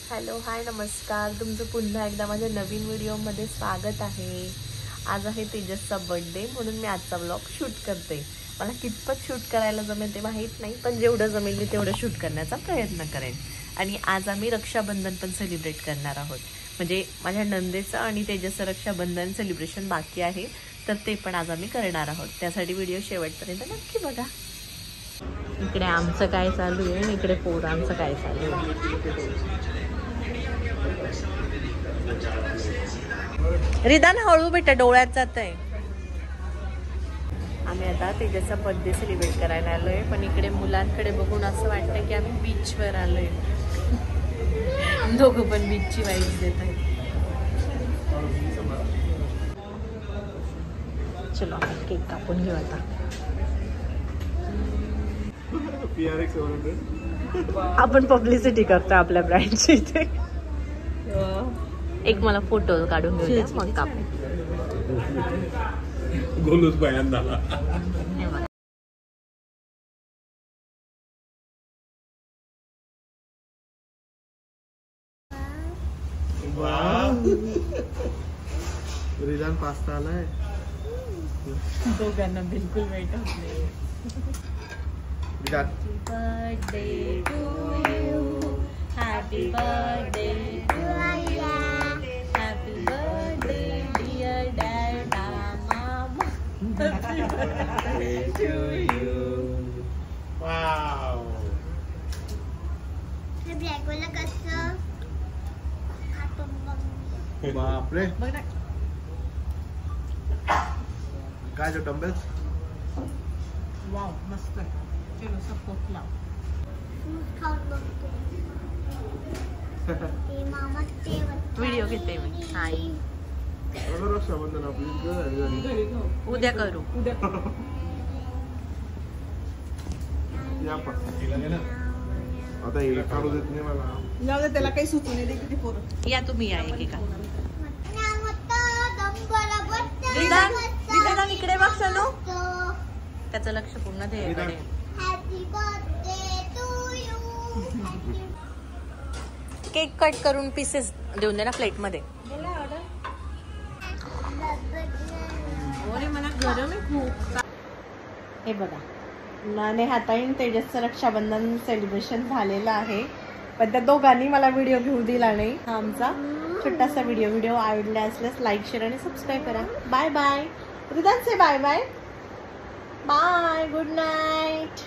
Hello hi नमस्कार, तुमचं पुन्हा एकदा माझ्या नवीन व्हिडिओमध्ये स्वागत आहे। आज आहे तेजसचा बर्थडे म्हणून मी आजचा व्लॉग शूट करते। मला कितपत शूट करायला जमेल ते माहीत नाही, पण जेवढं जमेल मी तेवढं शूट करण्याचा प्रयत्न करेन। आणि आज आम्ही रक्षाबंधन पण सेलिब्रेट करणार आहोत, म्हणजे माझ्या नंदेचं आणि तेजसचं रक्षाबंधन सेलिब्रेशन बाकी आहे, तर ते पण आज आम्ही करणार आहोत। त्यासाठी व्हिडिओ शेवटपर्यंत नक्की बघा। इकडे आमचं काय चालू आहे आणि इकडे पोरांचं काय चालू आहे। रिदान हळू बेटा, डोळ्यात जात आहे। आम्ही आता तेजसचा बर्थडे सेलिब्रेट करायला आलोय, पण इकडे मुलांकडे बघून असं वाटतंय की आम्ही बीचवर आलोय। दोघं पण बीचची वाईब देत आहेत। चलो केक कापून घेऊ आता। आपण पब्लिसिटी करतो आपल्या ब्रँडची इथे। एक मला फोटो काढून घेऊया मग कापू। गोलूच बयान झाला। रिदान पास्ता आलाय, दोघांना बिलकुल वेट होत नाही। Birthday to you, happy birthday to you, happy birthday dear डॅडा मामा, happy birthday to you. Wow, हे ब्लॅकवाला कसं खातो मग? बापरे बघ ना काय जो डंबेल्स। वाव मस्त आहे। चलो सपोर्ट लाव। फ्रूट खाऊन बघतो। ते मामा ते व्हिडिओ घेते मी। हाय, रक्षाबंधन आपली उद्या करू। या पण आता हिला काढू देत नाही मला। जाऊ दे, त्याला काही सुचू नाही दे किती पोरं। या तुम्ही या एकेका। रिदान रिदान इकडे बघ सनू, त्याचं लक्ष पूर्ण ध्येयाकडे। Happy birthday to you. Cake cut करून पीसेस देऊन दे ना प्लेट मध्ये। मला गरम आहे खूप। हे बघा, नाने हाताईन तेजसचं रक्षाबंधन सेलिब्रेशन झालेलं आहे, पण त्या दोघांनी मला व्हिडिओ घेऊ दिला नाही। हा आमचा छोटासा व्हिडिओ आवडला असल्यास लाईक शेअर आणि सबस्क्राईब करा। बाय बाय रिदान, say bye bye bye, good night.